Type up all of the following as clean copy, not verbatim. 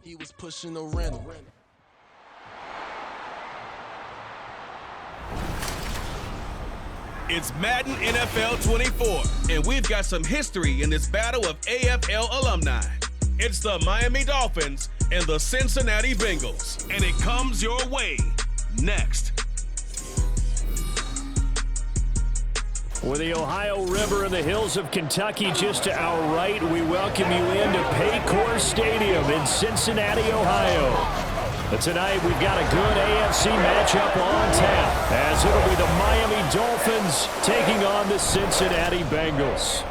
He was pushing the rental. It's Madden NFL 24, and we've got some history in this battle of AFL alumni. It's the Miami Dolphins and the Cincinnati Bengals, and it comes your way next. With the Ohio River and the hills of Kentucky just to our right, we welcome you into Paycor Stadium in Cincinnati, Ohio. But tonight we've got a good AFC matchup on tap, as it'll be the Miami Dolphins taking on the Cincinnati Bengals.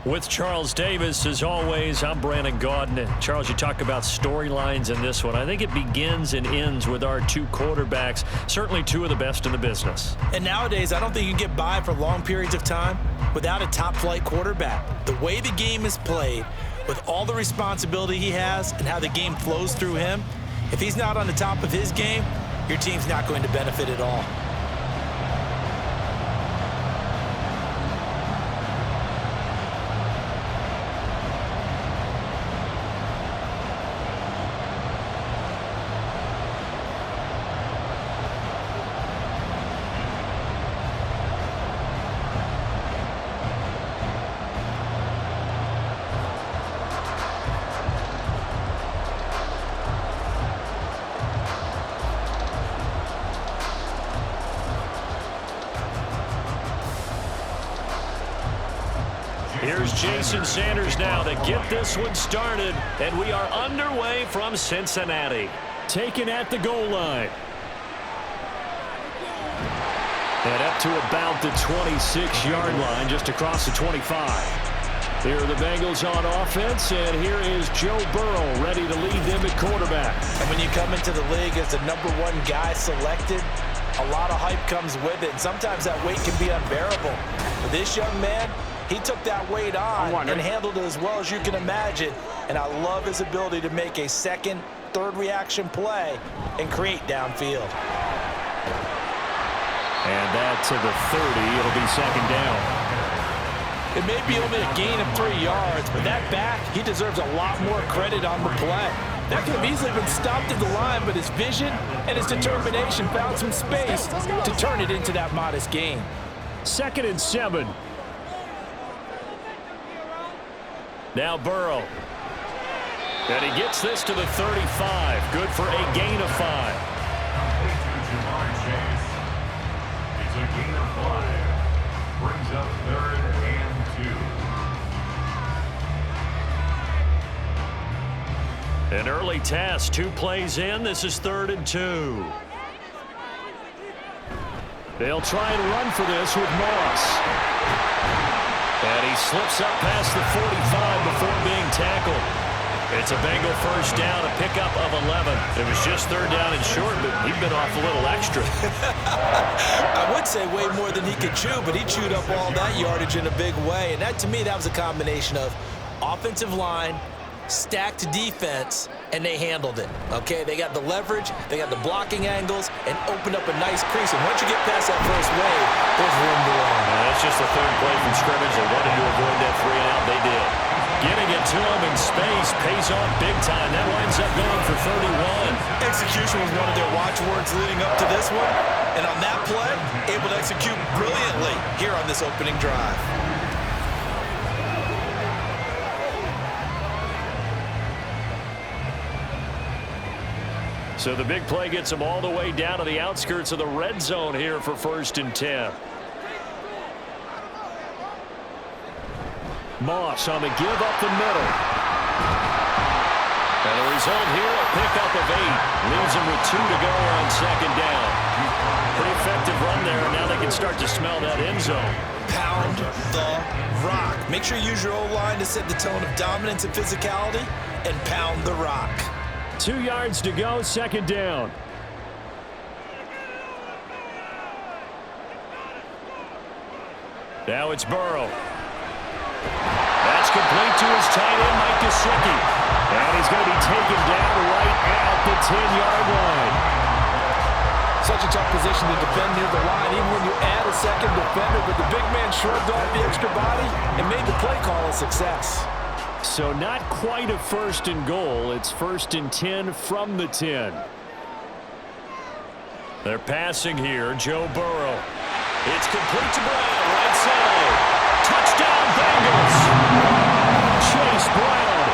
With Charles Davis, as always, I'm Brandon Gaudin. And Charles, you talk about storylines in this one. I think it begins and ends with our two quarterbacks, certainly two of the best in the business. And nowadays, I don't think you can get by for long periods of time without a top-flight quarterback. The way the game is played, with all the responsibility he has and how the game flows through him, if he's not on the top of his game, your team's not going to benefit at all. Here's Jason Sanders now to get this one started, and we are underway from Cincinnati. Taken at the goal line. And up to about the 26-yard line, just across the 25. Here are the Bengals on offense, and here is Joe Burrow ready to lead them at quarterback. And when you come into the league as the #1 guy selected, a lot of hype comes with it, and sometimes that weight can be unbearable. But this young man, he took that weight on and handled it as well as you can imagine. And I love his ability to make a second, third reaction play and create downfield. And that to the 30. It'll be second down. It may be only a gain of 3 yards, but that back, he deserves a lot more credit on the play. That could have easily been stopped at the line, but his vision and his determination found some space to turn it into that modest gain. 2nd and 7. Now Burrow. And he gets this to the 35. Good for a gain of 5. It's a gain of 5. Brings up 3rd and 2. An early test. 2 plays in. This is 3rd and 2. They'll try and run for this with Moss. And he slips up past the 45 before being tackled. It's a Bengal first down, a pickup of 11. It was just 3rd down and short, but he'd been off a little extra. I would say way more than he could chew, but he chewed up all that yardage in a big way. And that, to me, that was a combination of offensive line, stacked defense, and they handled it. Okay, they got the leverage, they got the blocking angles, and opened up a nice crease. And once you get past that first wave, there's room to run. That's just the 3rd play from scrimmage. They wanted to avoid that 3-and-out. They did. Getting it to him in space pays off big time. That winds up going for 31. Execution was one of their watchwords leading up to this one. And on that play, able to execute brilliantly here on this opening drive. So the big play gets them all the way down to the outskirts of the red zone here for 1st and 10. Moss on the give up the middle. And the result here, a pickup of 8. Leaves them with 2 to go on 2nd down. Pretty effective run there, and now they can start to smell that end zone. Pound the rock. Make sure you use your O-line to set the tone of dominance and physicality, and pound the rock. 2 yards to go, 2nd down. Now it's Burrow. That's complete to his tight end, Mike Gesicki. And he's going to be taken down right at the 10-yard line. such a tough position to defend near the line, even when you add a second defender, but the big man shrugged off the extra body and made the play call a success. So not quite a 1st and goal. It's 1st and 10 from the 10. They're passing here. Joe Burrow. It's complete to Brown, right side. Touchdown, Bengals. Chase Brown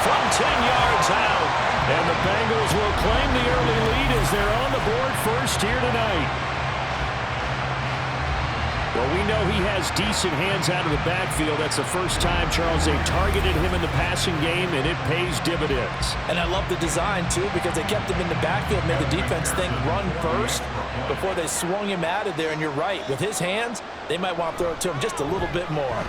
from 10 yards out. And the Bengals will claim the early lead as they're on the board first here tonight. Well, we know he has decent hands out of the backfield. That's the first time, Charles, they've targeted him in the passing game, and it pays dividends. And I love the design, too, because they kept him in the backfield, made the defense think run first before they swung him out of there. And you're right, with his hands, they might want to throw it to him just a little bit more.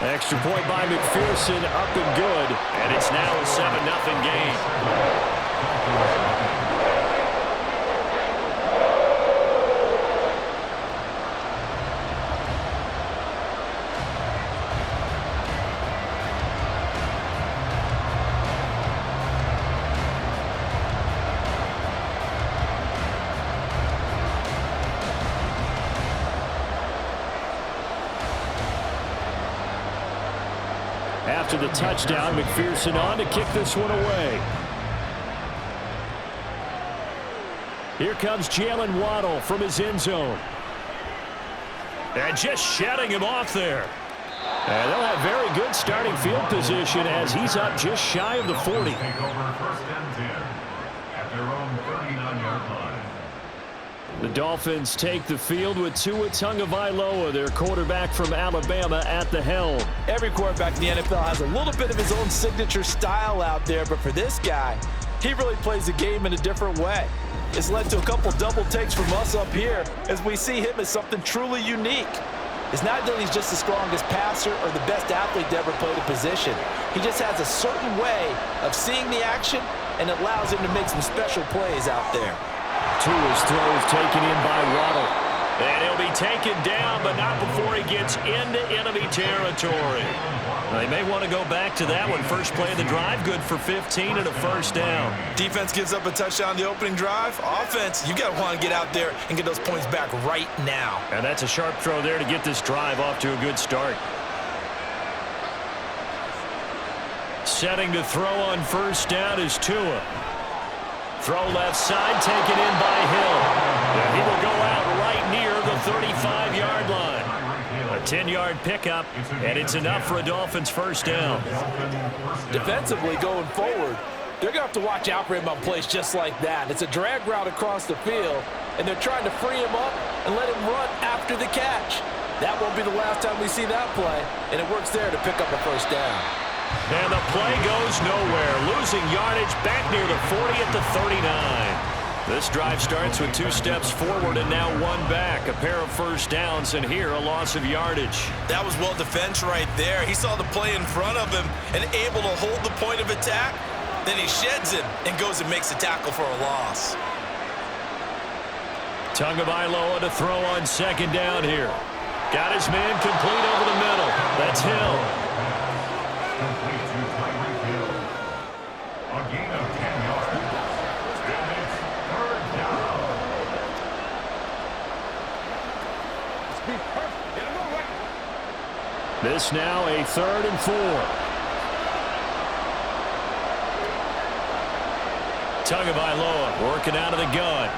Extra point by McPherson, up and good, and it's now a 7-0 game. After the touchdown, McPherson on to kick this one away. Here comes Jalen Waddle from his end zone. And just shutting him off there. And they'll have very good starting field position as he's up just shy of the 40. Take over 1st and 10 at their own 39-yard line. The Dolphins take the field with Tua Tagovailoa, their quarterback from Alabama, at the helm. Every quarterback in the NFL has a little bit of his own signature style out there, but for this guy, he really plays the game in a different way. It's led to a couple double takes from us up here as we see him as something truly unique. It's not that he's just the strongest passer or the best athlete to ever play the position. He just has a certain way of seeing the action, and it allows him to make some special plays out there. Tua's throws taken in by Waddle. And he'll be taken down, but not before he gets into enemy territory. They may want to go back to that one. First play of the drive, good for 15 and a 1st down. Defense gives up a touchdown on the opening drive. Offense, you got to want to get out there and get those points back right now. And that's a sharp throw there to get this drive off to a good start. Setting to throw on 1st down is Tua. Throw left side, taken in by Hill. And he will go out right near the 35-yard line. A 10-yard pickup, and it's enough for a Dolphins 1st down. Defensively going forward, they're going to have to watch out for him on plays just like that. It's a drag route across the field, and they're trying to free him up and let him run after the catch. That won't be the last time we see that play, and it works there to pick up a 1st down. And the play goes nowhere, losing yardage back near the 40 at the 39. This drive starts with 2 steps forward and now 1 back. A pair of 1st downs, and here a loss of yardage. That was well defense right there. He saw the play in front of him and able to hold the point of attack. Then he sheds him and goes and makes a tackle for a loss. Tagovailoa to throw on 2nd down here. Got his man complete over the middle. That's Hill. Complete to Tyreek Hill. A gain of 10 yards. And it's 3rd down. This now a 3rd and 4. Tagovailoa working out of the gun.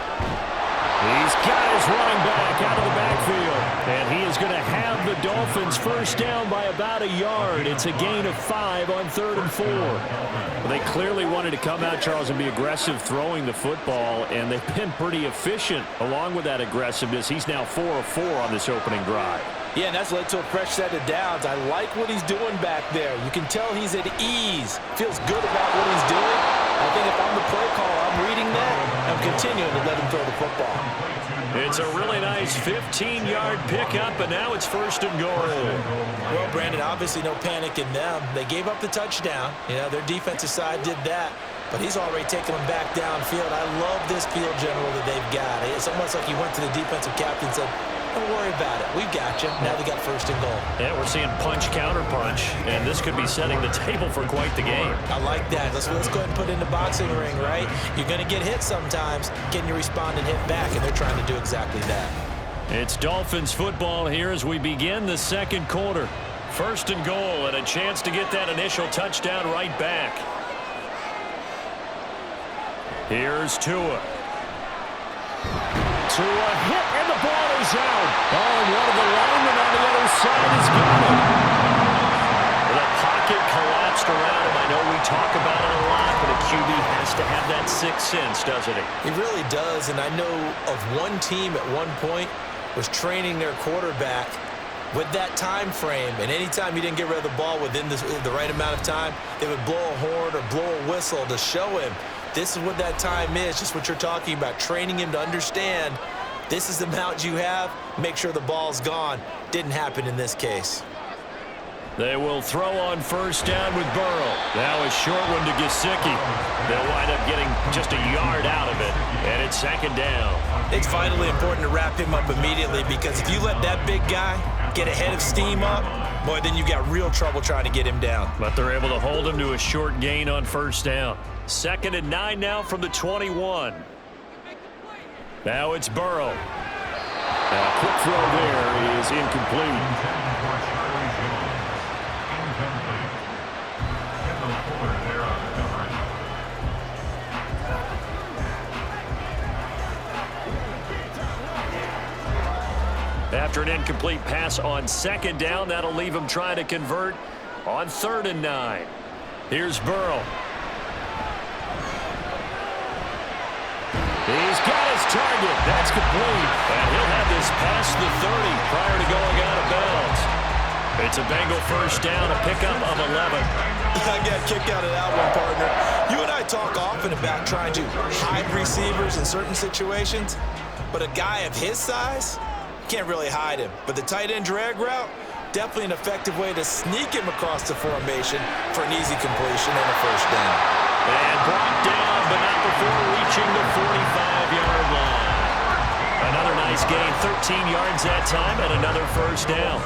He's got his running back out of the backfield. And he is going to have the Dolphins 1st down by about a yard. It's a gain of 5 on 3rd and 4. Well, they clearly wanted to come out, Charles, and be aggressive throwing the football, and they've been pretty efficient along with that aggressiveness. He's now 4 of 4 on this opening drive. Yeah, and that's led to a fresh set of downs. I like what he's doing back there. You can tell he's at ease. Feels good about what he's doing. I think if I'm the play caller, I'm reading that. I'm continuing to let him throw the football. It's a really nice 15-yard pickup, and now it's 1st and goal. Well, Brandon, obviously no panic in them. They gave up the touchdown. You know, their defensive side did that. But he's already taking them back downfield. I love this field general that they've got. It's almost like he went to the defensive captain and said, Don't worry about it. We've got you. Now they got first and goal. Yeah, we're seeing punch, counter punch, and this could be setting the table for quite the game. I like that. Let's go ahead and put it in the boxing ring, right? You're going to get hit sometimes. Can you respond and hit back? And they're trying to do exactly that. It's Dolphins football here as we begin the second quarter. First and goal and a chance to get that initial touchdown right back. Here's Tua. Tua hit, and the ball is out. Oh, and one of the linemen on the other side has got it. The pocket collapsed around him. I know we talk about it a lot, but a QB has to have that sixth sense, doesn't he? He really does, and I know of one team at one point was training their quarterback with that time frame, and anytime you didn't get rid of the ball within the right amount of time, they would blow a horn or blow a whistle to show him this is what that time is, just what you're talking about, training him to understand this is the amount you have, make sure the ball's gone. Didn't happen in this case. They will throw on first down with Burrow. Now a short one to Gesicki. They'll wind up getting just a yard out of it, and it's second down. It's vitally important to wrap him up immediately because if you let that big guy get a head of steam up, boy, then you got real trouble trying to get him down. But they're able to hold him to a short gain on first down. 2nd and 9 now from the 21. Now it's Burrow. A quick throw there is incomplete. After an incomplete pass on second down, that'll leave him trying to convert on 3rd and 9. Here's Burrow. He's got his target. That's complete. And he'll have this past the 30 prior to going out of bounds. It's a Bengal first down, a pickup of 11. I got kicked out of that one, partner. You and I talk often about trying to hide receivers in certain situations, but a guy of his size, can't really hide him. But the tight end drag route, definitely an effective way to sneak him across the formation for an easy completion and a first down. And brought down, but not before reaching the 45-yard line. Another nice gain, 13 yards that time, and another first down.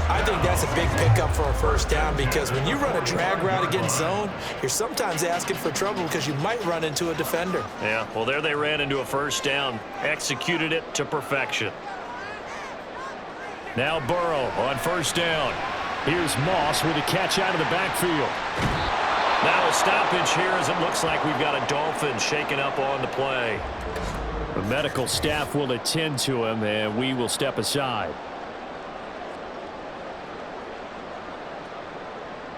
I think that's a big pickup for a first down because when you run a drag route against zone, you're sometimes asking for trouble because you might run into a defender. Yeah, well, there they ran into a first down, executed it to perfection. Now Burrow on first down. Here's Moss with a catch out of the backfield. Now a stoppage here as it looks like we've got a Dolphin shaking up on the play. The medical staff will attend to him, and we will step aside.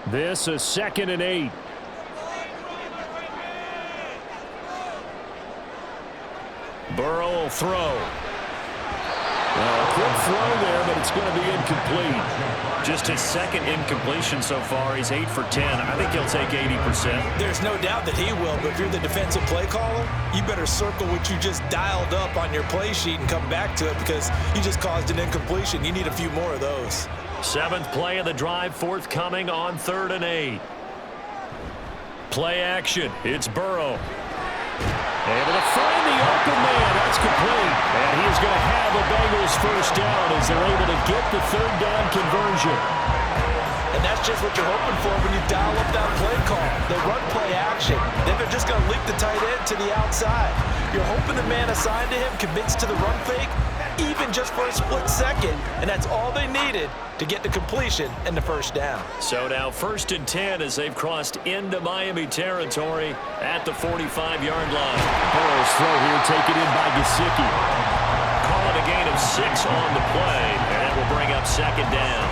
This is 2nd and 8. Burrow will throw. A quick throw there, but it's going to be incomplete. Just his second incompletion so far. He's 8 for 10. I think he'll take 80%. There's no doubt that he will, but if you're the defensive play caller, you better circle what you just dialed up on your play sheet and come back to it because you just caused an incompletion. You need a few more of those. 7th play of the drive, forthcoming on 3rd and 8. Play action. It's Burrow. Able to find the open man. That's complete. And he's going to have a Bengals first down as they're able to get the 3rd down conversion. And that's just what you're hoping for when you dial up that play call. They run play action. Then they're just going to leak the tight end to the outside. You're hoping the man assigned to him commits to the run fake, even just for a split second. And that's all they needed to get the completion and the first down. So now 1st and 10 as they've crossed into Miami territory at the 45-yard line. Burrow's throw here taken in by Gesicki. Call it a gain of 6 on the play, and that will bring up 2nd down.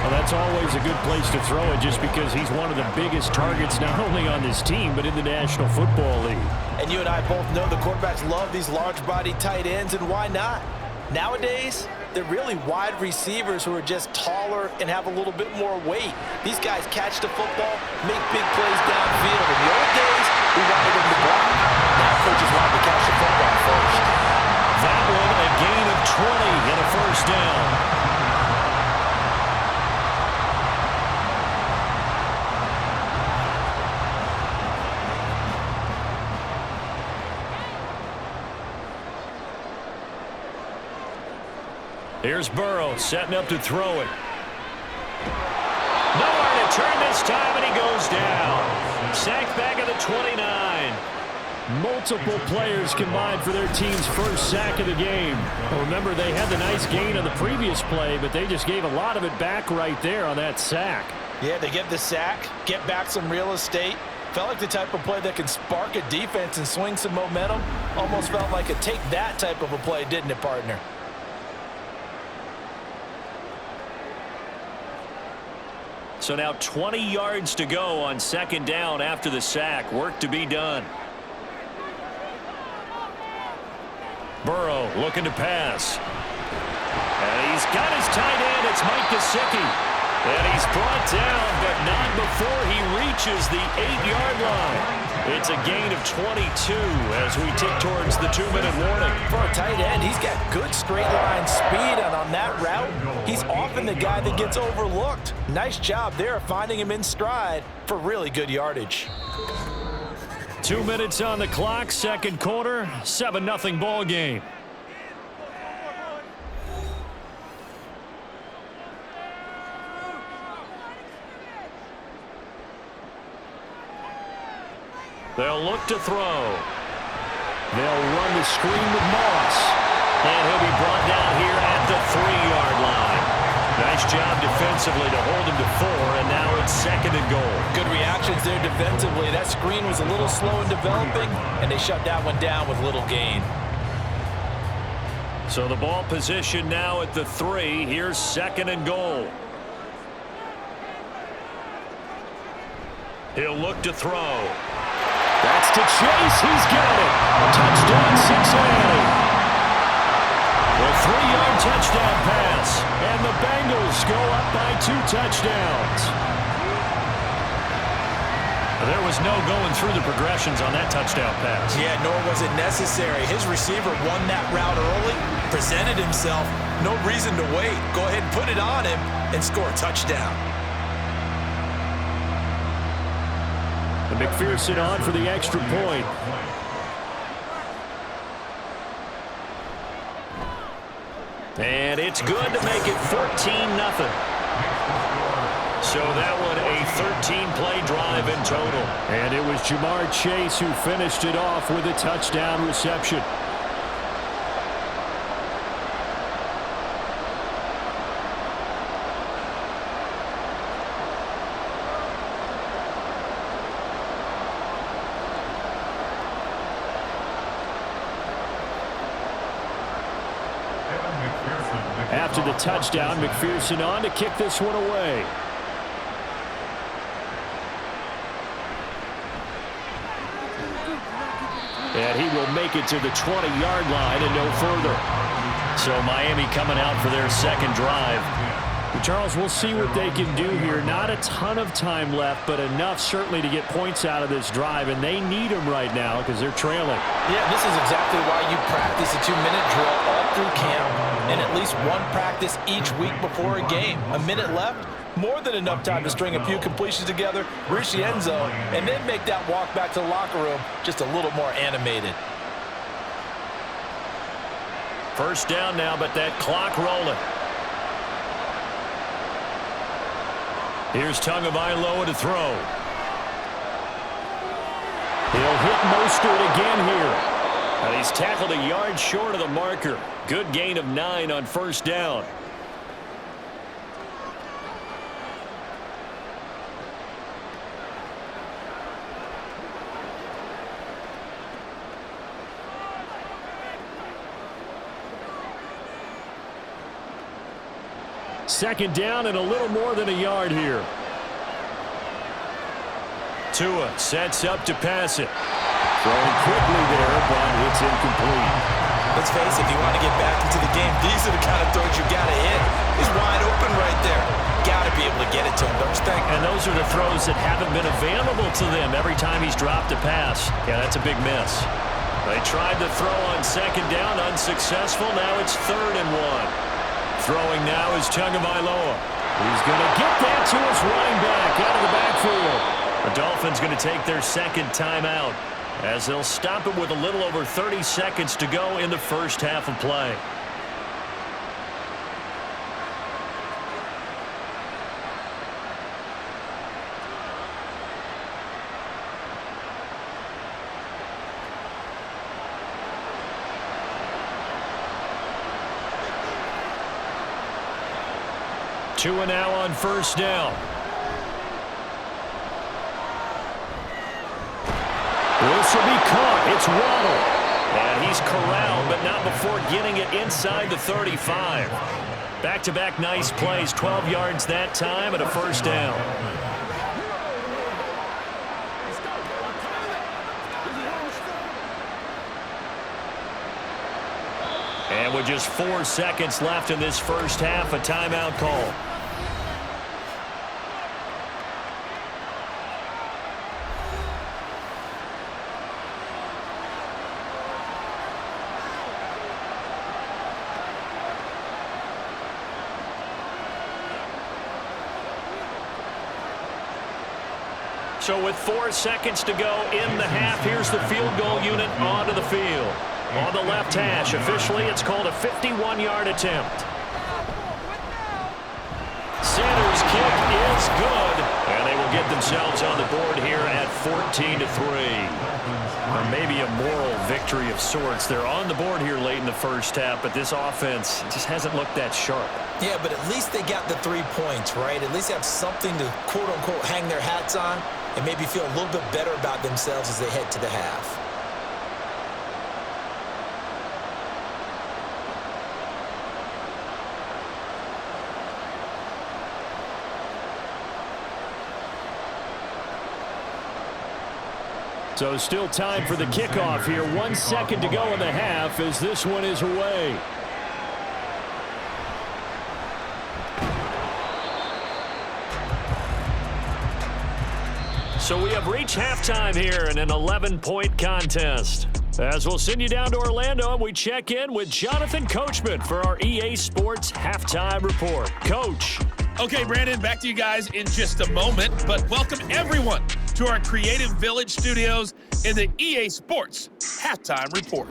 Well, that's always a good place to throw it just because he's one of the biggest targets not only on this team but in the National Football League. And you and I both know the quarterbacks love these large-bodied tight ends, and why not? Nowadays, they're really wide receivers who are just taller and have a little bit more weight. These guys catch the football, make big plays downfield. In the old days, we wanted them to block. Now coaches want to catch the football first. That one, a gain of 20 and a first down. Here's Burrow setting up to throw it. Nowhere to turn this time, and he goes down. Sacked back at the 29. Multiple players combined for their team's first sack of the game. Well, remember, they had the nice gain on the previous play, but they just gave a lot of it back right there on that sack. Yeah, they get the sack, get back some real estate. Felt like the type of play that can spark a defense and swing some momentum. Almost felt like a take that type of a play, didn't it, partner? So now 20 yards to go on second down after the sack. Work to be done. Burrow looking to pass. And he's got his tight end. It's Mike Gesicki. And he's brought down, but not before he reaches the 8-yard line. It's a gain of 22 as we tick towards the 2-minute warning. For a tight end, he's got good straight line speed, and on that route, he's often the guy that gets overlooked. Nice job there of finding him in stride for really good yardage. 2 minutes on the clock, second quarter, 7-0 ball game. They'll look to throw. They'll run the screen with Moss. And he'll be brought down here at the 3-yard line. Nice job defensively to hold him to 4, and now it's second and goal. Good reactions there defensively. That screen was a little slow in developing, and they shut that one down with little gain. So the ball position now at the 3. Here's second and goal. He'll look to throw. That's to Chase. He's got it. Touchdown, Cincinnati. The 3-yard touchdown pass. And the Bengals go up by 2 touchdowns. There was no going through the progressions on that touchdown pass. Yeah, nor was it necessary. His receiver won that route early, presented himself. No reason to wait. Go ahead and put it on him and score a touchdown. And McPherson on for the extra point. And it's good to make it 14-0. So that one a 13-play drive in total. And it was Jamar Chase who finished it off with a touchdown reception. After the touchdown, McPherson on to kick this one away. And he will make it to the 20-yard line and no further. So Miami coming out for their second drive. Charles, we'll see what they can do here. Not a ton of time left, but enough certainly to get points out of this drive, and they need them right now because they're trailing. Yeah, this is exactly why you practice a 2-minute drill all through camp and at least one practice each week before a game. A minute left, more than enough time to string a few completions together, reach the end zone, and then make that walk back to the locker room just a little more animated. First down now, but that clock rolling. Here's Tagovailoa to throw. He'll hit Mostert again here. And he's tackled a yard short of the marker. Good gain of 9 on first down. Second down and a little more than a yard here. Tua sets up to pass it. Throwing quickly there, but it's incomplete. Let's face it, if you want to get back into the game, these are the kind of throws you got to hit. He's wide open right there. Got to be able to get it to him, don't you think? And those are the throws that haven't been available to them every time he's dropped a pass. Yeah, that's a big miss. They tried to throw on second down, unsuccessful. Now it's 3rd and 1. Throwing now is Tagovailoa. He's going to get that to his running back out of the backfield. The Dolphins going to take their second timeout as they'll stop it with a little over 30 seconds to go in the first half of play. Tua now on first down. This will be caught. It's Waddle. And he's corralled, but not before getting it inside the 35. Back-to-back nice plays, 12 yards that time and a first down. And with just 4 seconds left in this first half, a timeout call. So with 4 seconds to go in the half, here's the field goal unit onto the field. On the left hash, officially it's called a 51-yard attempt. Sanders' kick is good, and they will get themselves on the board here at 14-3. Or maybe a moral victory of sorts. They're on the board here late in the first half, but this offense just hasn't looked that sharp. Yeah, but at least they got the 3 points, right? At least they have something to, quote-unquote, hang their hats on and maybe feel a little bit better about themselves as they head to the half. So still time for the kickoff here. 1 second to go in the half as this one is away. So we have reached halftime here in an 11-point contest. As we'll send you down to Orlando, and we check in with Jonathan Coachman for our EA Sports Halftime Report. Coach. Okay, Brandon, back to you guys in just a moment, but welcome everyone to our Creative Village studios in the EA Sports Halftime Report.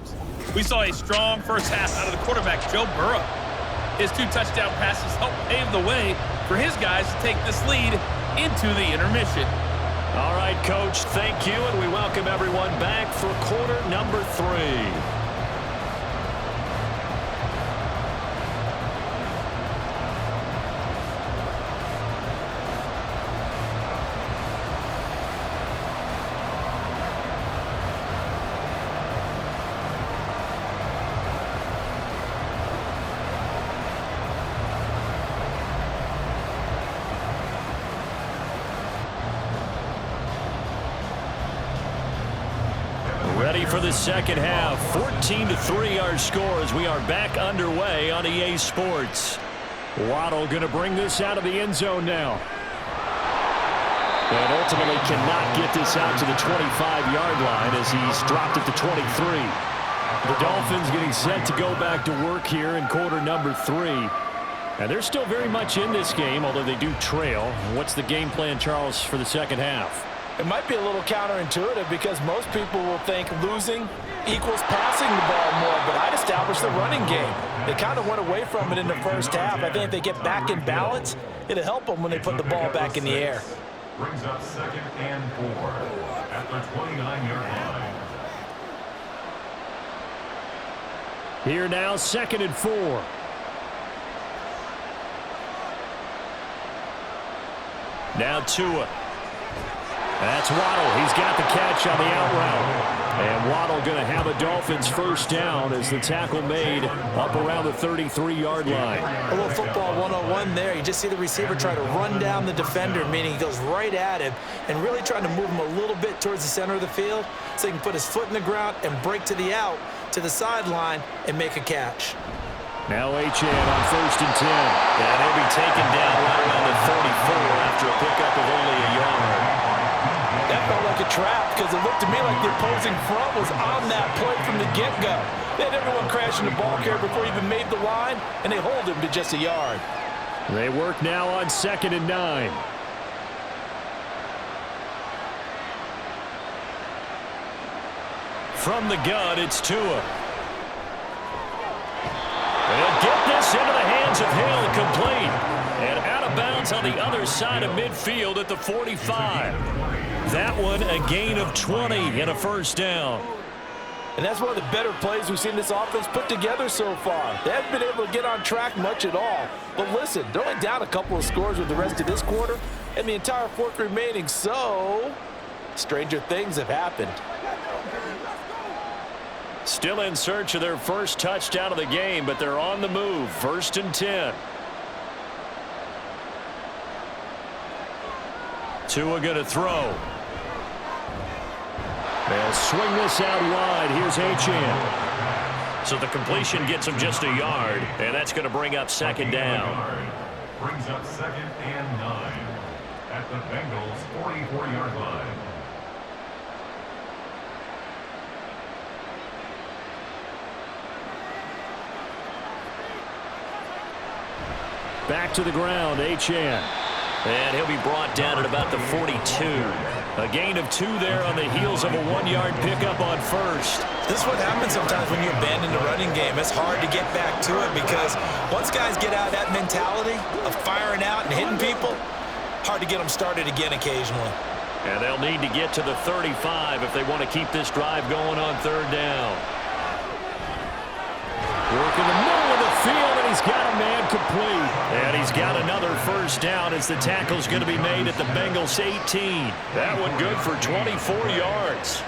We saw a strong first half out of the quarterback, Joe Burrow. His 2 touchdown passes helped pave the way for his guys to take this lead into the intermission. All right, Coach, thank you, and we welcome everyone back for quarter number 3. Ready for the second half. 14-3 our score as we are back underway on EA Sports. Waddle going to bring this out of the end zone now. And ultimately cannot get this out to the 25-yard line as he's dropped it to 23. The Dolphins getting set to go back to work here in quarter number 3. And they're still very much in this game, although they do trail. What's the game plan, Charles, for the second half? It might be a little counterintuitive because most people will think losing equals passing the ball more, but I'd establish the running game. They kind of went away from it in the first half. I think if they get back in balance, it'll help them when they put the ball back in the air. Brings up 2nd and 4 at the 29-yard line. Here now, 2nd and 4. Now Tua. That's Waddle. He's got the catch on the out route. And Waddle going to have a Dolphins first down as the tackle made up around the 33-yard line. A little football 101 there. You just see the receiver try to run down the defender, meaning he goes right at him and really trying to move him a little bit towards the center of the field so he can put his foot in the ground and break to the out, to the sideline, and make a catch. Now Achane on 1st and 10. And he'll be taken down right around the 34 after a pickup of only a yard. That felt like a trap because it looked to me like the opposing front was on that play from the get-go. They had everyone crashing the ball carrier before he even made the line, and they hold him to just a yard. They work now on 2nd and 9. From the gun, it's Tua. They'll get this into the hands of Hill, complete. And out of bounds on the other side of midfield at the 45. That one a gain of 20 and a first down. And that's one of the better plays we've seen this offense put together so far. They haven't been able to get on track much at all. But listen, they're only down a couple of scores with the rest of this quarter and the entire fourth remaining, so stranger things have happened. Still in search of their first touchdown of the game, but they're on the move. 1st and 10. Tua going to throw. They'll swing this out wide. Here's Achane. So the completion gets him just a yard, and that's going to bring up 2nd down. Brings up 2nd and 9 at the Bengals' 44-yard line. Back to the ground, Achane. And he'll be brought down at about the 42. A gain of 2 there on the heels of a 1-yard pickup on first. This is what happens sometimes when you abandon the running game. It's hard to get back to it because once guys get out of that mentality of firing out and hitting people, hard to get them started again occasionally. And they'll need to get to the 35 if they want to keep this drive going on 3rd down. Work in the middle of the field, and he's got a man complete. And he's got another 1st down as the tackle's going to be made at the Bengals' 18. That one good for 24 yards.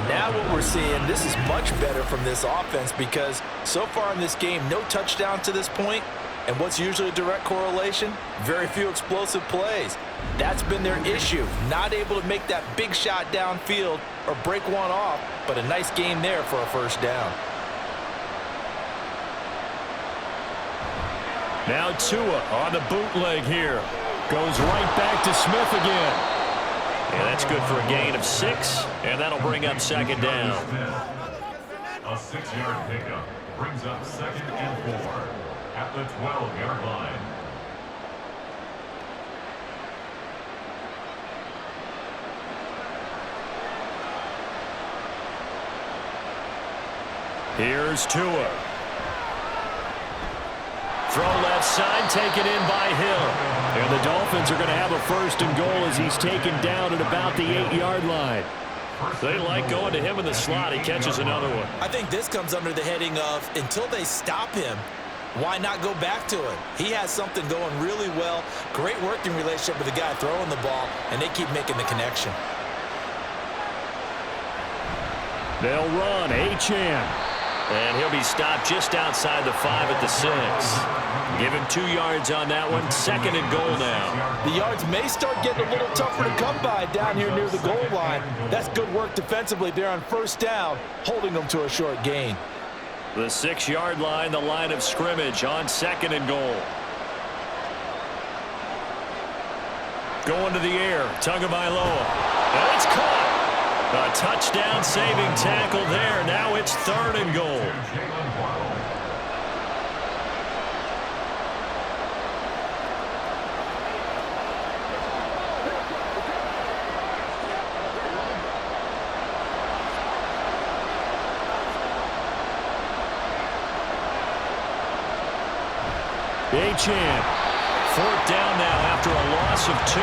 Now what we're seeing, this is much better from this offense because so far in this game, no touchdown to this point. And what's usually a direct correlation? Very few explosive plays. That's been their issue. Not able to make that big shot downfield or break one off, but a nice game there for a 1st down. Now Tua on the bootleg here. Goes right back to Smith again. And that's good for a gain of 6, and that'll bring up 2nd down. A 6-yard pickup brings up 2nd and 4 at the 12-yard line. Here's Tua. Throw left side, taken in by Hill. And the Dolphins are going to have a 1st and goal as he's taken down at about the 8-yard line. They like going to him in the slot. He catches another one. I think this comes under the heading of until they stop him, why not go back to him? He has something going really well. Great working relationship with the guy throwing the ball, and they keep making the connection. They'll run. Achane. And he'll be stopped just outside the 5 at the 6. Give him 2 yards on that one. 2nd and goal now. The yards may start getting a little tougher to come by down here near the goal line. That's good work defensively there on 1st down, holding them to a short gain. The 6-yard line, the line of scrimmage on 2nd and goal. Going to the air. Tagovailoa. And it's caught. A touchdown saving tackle there. Now it's 3rd and goal. Achane. 4th down now after a loss of 2.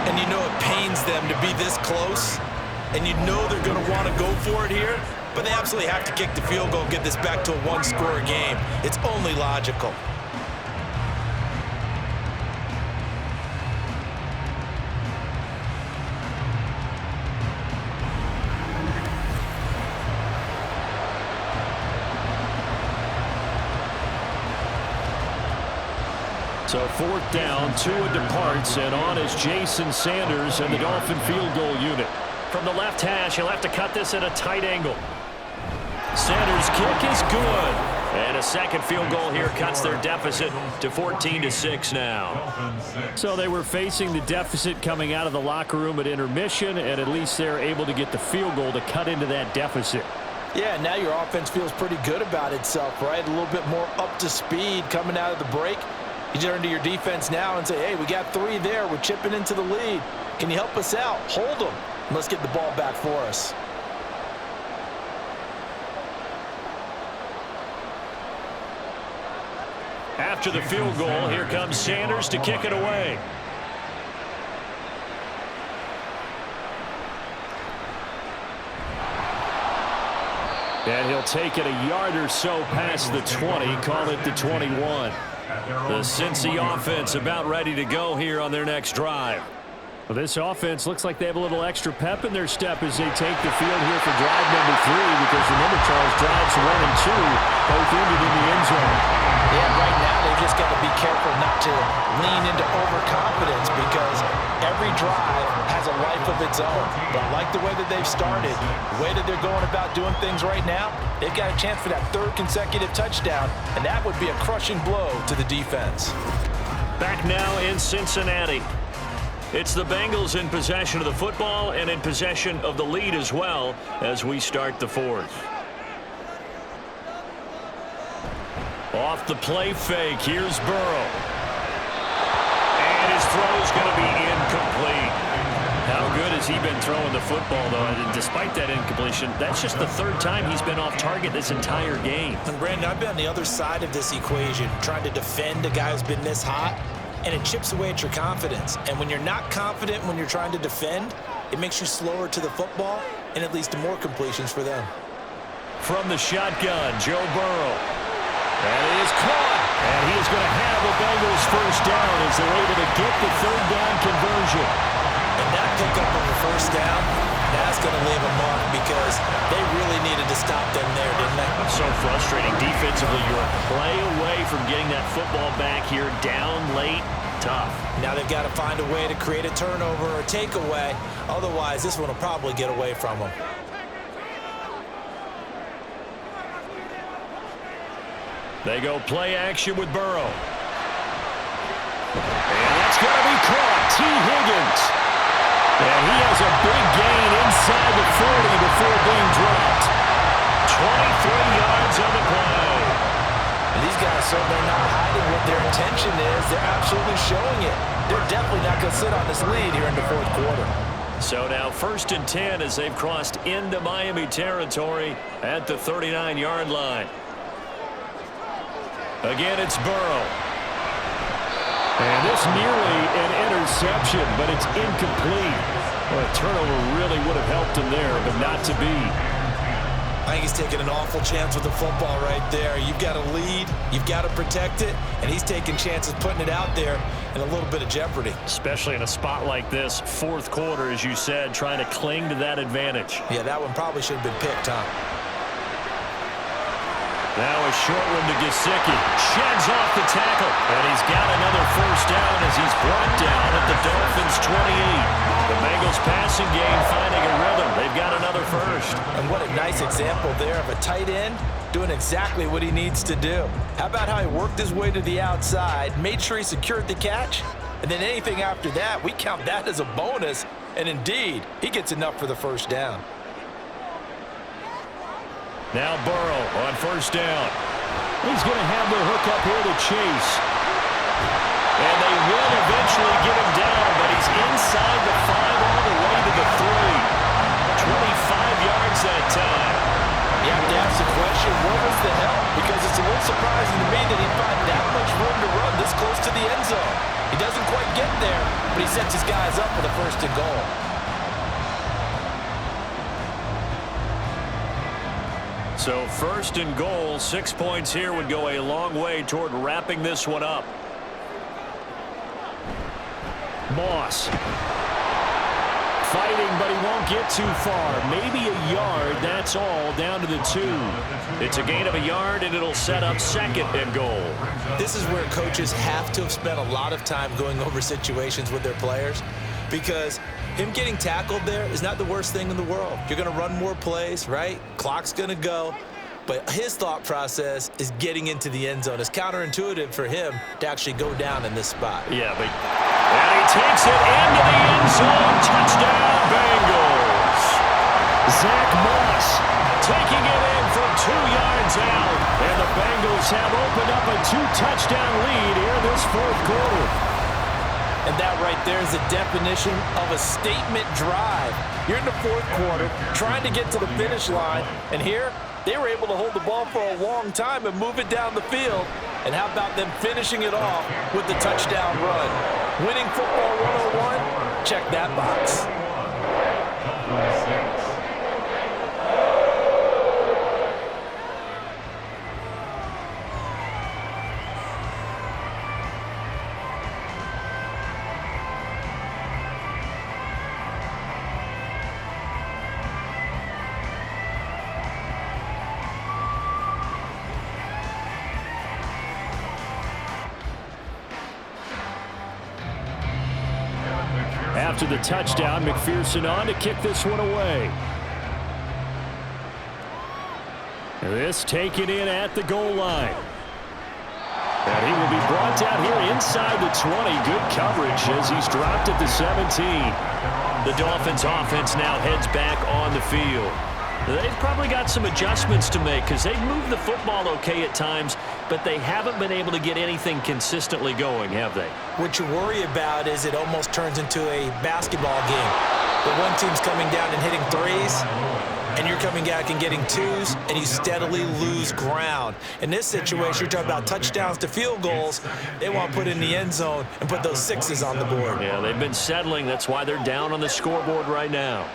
And you know it pains them to be this close, and you know they're going to want to go for it here, but they absolutely have to kick the field goal and get this back to a 1-score game. It's only logical. So 4th down, Tua departs, and on is Jason Sanders and the Dolphin field goal unit. From the left hash, he'll have to cut this at a tight angle. Sanders' kick is good. And a 2nd field goal here cuts their deficit to 14-6 now. So they were facing the deficit coming out of the locker room at intermission, and at least they're able to get the field goal to cut into that deficit. Yeah, now your offense feels pretty good about itself, right? A little bit more up to speed coming out of the break. You turn to your defense now and say, hey, we got 3 there. We're chipping into the lead. Can you help us out? Hold them. And let's get the ball back for us. After the field goal, here comes Sanders to kick it away. And he'll take it a yard or so past the 20, call it the 21. The Cincy offense about ready to go here on their next drive. Well, this offense looks like they have a little extra pep in their step as they take the field here for drive number 3, because remember, Charles, drives 1 and 2 both ended in the end zone. Yeah, right now they've just got to be careful not to lean into overconfidence, because every drive has a life of its own. But I like the way that they've started, the way that they're going about doing things right now. They've got a chance for that 3rd consecutive touchdown, and that would be a crushing blow to the defense. Back now in Cincinnati. It's the Bengals in possession of the football and in possession of the lead as well as we start the 4th. Off the play fake, here's Burrow. And his throw's going to be incomplete. How good has he been throwing the football, though? And despite that incompletion, that's just the 3rd time he's been off target this entire game. And Brandon, I've been on the other side of this equation, trying to defend a guy who's been this hot, and it chips away at your confidence. And when you're not confident when you're trying to defend, it makes you slower to the football, and it leads to more completions for them. From the shotgun, Joe Burrow. And it is caught. And he is going to have a Bengals first down as they're able to get the 3rd down conversion. And that pickup of a first down, that's going to leave a mark, because they really needed to stop them there, didn't they? So frustrating. Defensively, you're a play away from getting that football back here, down late, tough. Now they've got to find a way to create a turnover or a takeaway. Otherwise, this one will probably get away from them. They go play action with Burrow. And that's going to be caught. T. Higgins. And he has a big gain inside the 40 before being dropped. 23 yards on the play. And these guys certainly not hiding what their intention is. They're absolutely showing it. They're definitely not going to sit on this lead here in the 4th quarter. So now 1st and 10 as they've crossed into Miami territory at the 39-yard line. Again, it's Burrow. And this nearly an interception, but it's incomplete. Well, a turnover really would have helped him there, but not to be. I think he's taking an awful chance with the football right there. You've got to lead, you've got to protect it, and he's taking chances putting it out there in a little bit of jeopardy. Especially in a spot like this, 4th quarter, as you said, trying to cling to that advantage. Yeah, that one probably should have been picked, huh? Now a short one to Gesicki. Sheds off the tackle. And he's got another first down as he's brought down at the Dolphins' 28. The Bengals passing game finding a rhythm. They've got another first. And what a nice example there of a tight end doing exactly what he needs to do. How about how he worked his way to the outside, made sure he secured the catch, and then anything after that, we count that as a bonus. And indeed, he gets enough for the first down. Now Burrow on first down. He's going to have the hook up here to Chase. And they will eventually get him down, but he's inside the 5 all the way to the 3. 25 yards that time. You have to ask the question, what was the help? Because it's a little surprising to me that he'd find that much room to run this close to the end zone. He doesn't quite get there, but he sets his guys up for the 1st and goal. So 1st and goal, 6 points here would go a long way toward wrapping this one up. Moss. Fighting, but he won't get too far. Maybe a yard, that's all, down to the 2. It's a gain of a yard, and it'll set up 2nd and goal. This is where coaches have to have spent a lot of time going over situations with their players, because him getting tackled there is not the worst thing in the world. You're going to run more plays, right? Clock's going to go. But his thought process is getting into the end zone. It's counterintuitive for him to actually go down in this spot. Yeah, but and he takes it into the end zone. Touchdown, Bengals. Zach Moss taking it in from 2 yards out. And the Bengals have opened up a 2-touchdown lead here this 4th quarter. And that right there is the definition of a statement drive. You're in the 4th quarter, trying to get to the finish line, and here, they were able to hold the ball for a long time and move it down the field. And how about them finishing it off with the touchdown run? Winning football 101? Check that box. after the touchdown. McPherson on to kick this one away. This taken in at the goal line. And he will be brought down here inside the 20. Good coverage as he's dropped at the 17. The Dolphins offense now heads back on the field. They've probably got some adjustments to make because they've moved the football okay at times, but they haven't been able to get anything consistently going, have they? What you worry about is it almost turns into a basketball game. The one team's coming down and hitting threes, and you're coming back and getting twos, and you steadily lose ground. In this situation, you're talking about touchdowns to field goals. They want to put in the end zone and put those sixes on the board. Yeah, they've been settling. That's why they're down on the scoreboard right now.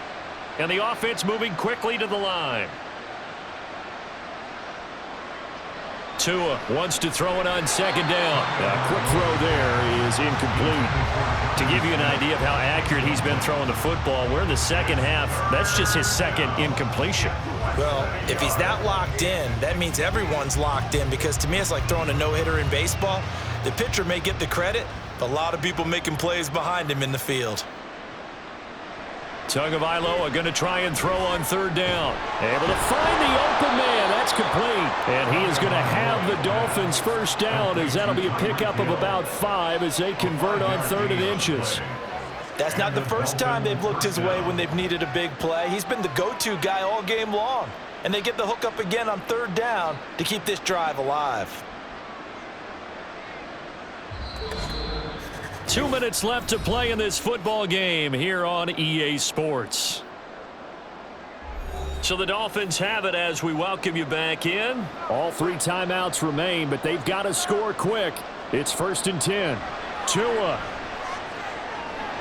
And the offense moving quickly to the line. Tua wants to throw it on second down. A quick throw there is incomplete. To give you an idea of how accurate he's been throwing the football, we're in the second half. That's just his second incompletion. Well, if he's that locked in, that means everyone's locked in, because to me it's like throwing a no-hitter in baseball. The pitcher may get the credit, but a lot of people making plays behind him in the field. Tagovailoa going to try and throw on third down. Able to find the open man. That's complete. And he is going to have the Dolphins first down, as that'll be a pickup of about 5 as they convert on 3rd and inches. That's not the first time they've looked his way when they've needed a big play. He's been the go-to guy all game long. And they get the hook up again on 3rd down to keep this drive alive. 2 minutes left to play in this football game here on EA Sports. So the Dolphins have it as we welcome you back in. All 3 timeouts remain, but they've got to score quick. It's 1st and 10. Tua.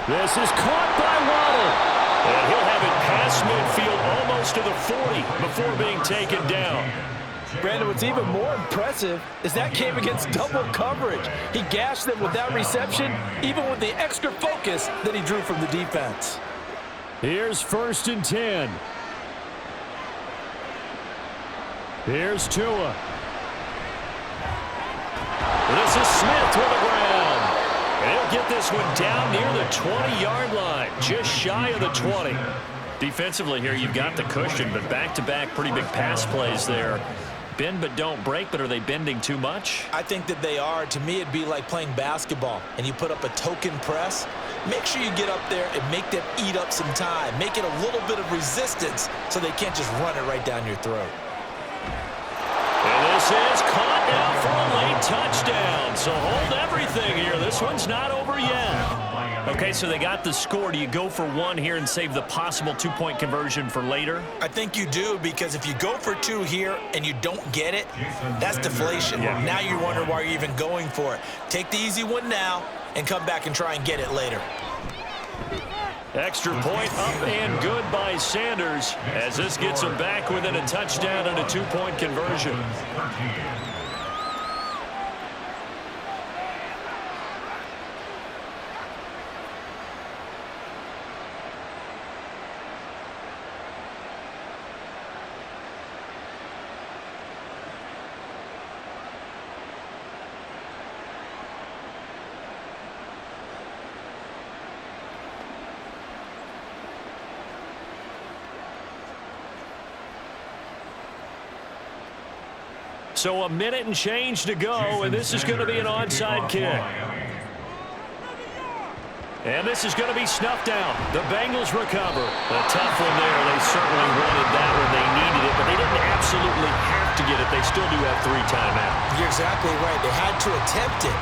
This is caught by Waddle. And he'll have it past midfield almost to the 40 before being taken down. Brandon, what's even more impressive is that came against double coverage. He gashed them with that reception, even with the extra focus that he drew from the defense. Here's 1st and 10. Here's Tua. This is Smith with the ground. And he'll get this one down near the 20-yard line, just shy of the 20. Defensively here, you've got the cushion, but back-to-back pretty big pass plays there. Bend but don't break, but are they bending too much? I think that they are. To me, it'd be like playing basketball, and you put up a token press. Make sure you get up there and make them eat up some time. Make it a little bit of resistance so they can't just run it right down your throat. And this is caught now for a late touchdown. So hold everything here. This one's not over yet. Okay, so they got the score. Do you go for 1 here and save the possible 2-point conversion for later? I think you do, because if you go for 2 here and you don't get it, that's deflation. Yeah. Now you wonder why you're even going for it. Take the easy one now and come back and try and get it later. Extra point up and good by Sanders as this gets him back within a touchdown and a 2-point conversion. So a minute and change to go, and this is going to be an onside kick. And this is going to be snuffed out. The Bengals recover. A tough one there. They certainly wanted that when they needed it, but they didn't absolutely have to get it. They still do have 3 timeouts. You're exactly right. They had to attempt it.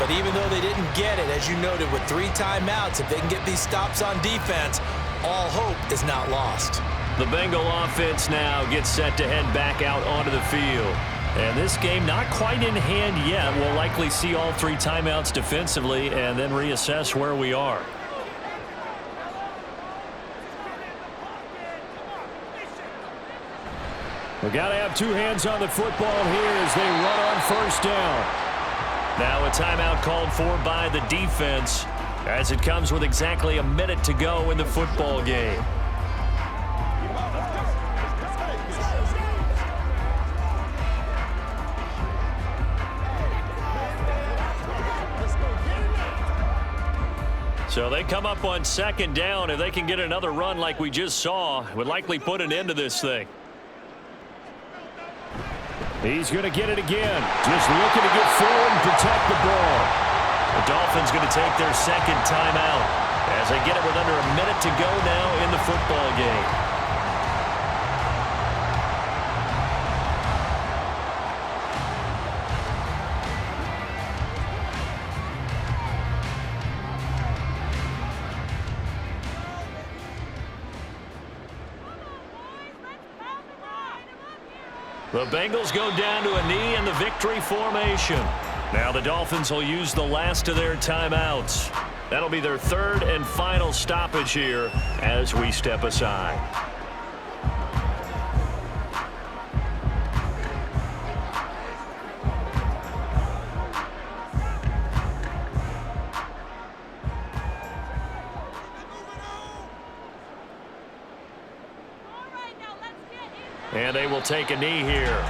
But even though they didn't get it, as you noted, with 3 timeouts, if they can get these stops on defense, all hope is not lost. The Bengal offense now gets set to head back out onto the field. And this game not quite in hand yet. We'll likely see all 3 timeouts defensively and then reassess where we are. We've got to have 2 hands on the football here as they run on 1st down. Now a timeout called for by the defense as it comes with exactly a minute to go in the football game. So they come up on second down. If they can get another run like we just saw, it would likely put an end to this thing. He's going to get it again. Just looking to get forward and protect the ball. The Dolphins going to take their second timeout as they get it with under a minute to go now in the football game. The Bengals go down to a knee in the victory formation. Now the Dolphins will use the last of their timeouts. That'll be their third and final stoppage here as we step aside. And they will take a knee here.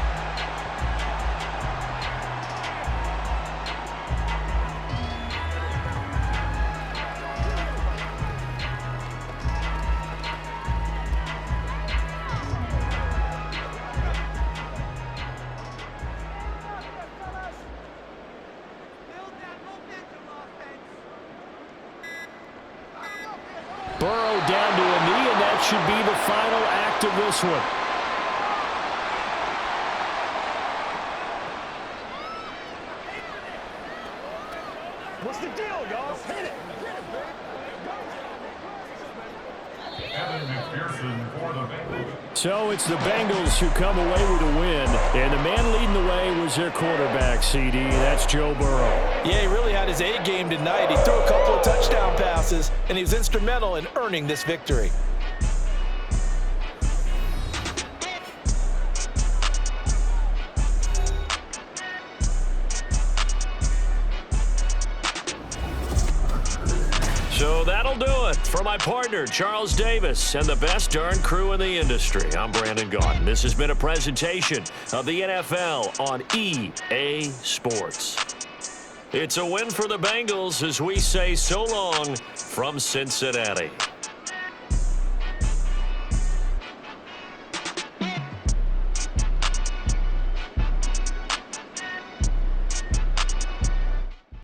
Burrow down to a knee, and that should be the final act of this one. What's the deal, y'all? Hit it. For the Bengals. So it's the Bengals who come away with a win, and the man leading the way was their quarterback, CD. That's Joe Burrow. Yeah, he really had his A game tonight. He threw a couple of touchdown passes, and he was instrumental in earning this victory. So that'll do it for my partner, Charles Davis, and the best darn crew in the industry. I'm Brandon Gaudin. This has been a presentation of the NFL on EA Sports. It's a win for the Bengals as we say so long from Cincinnati.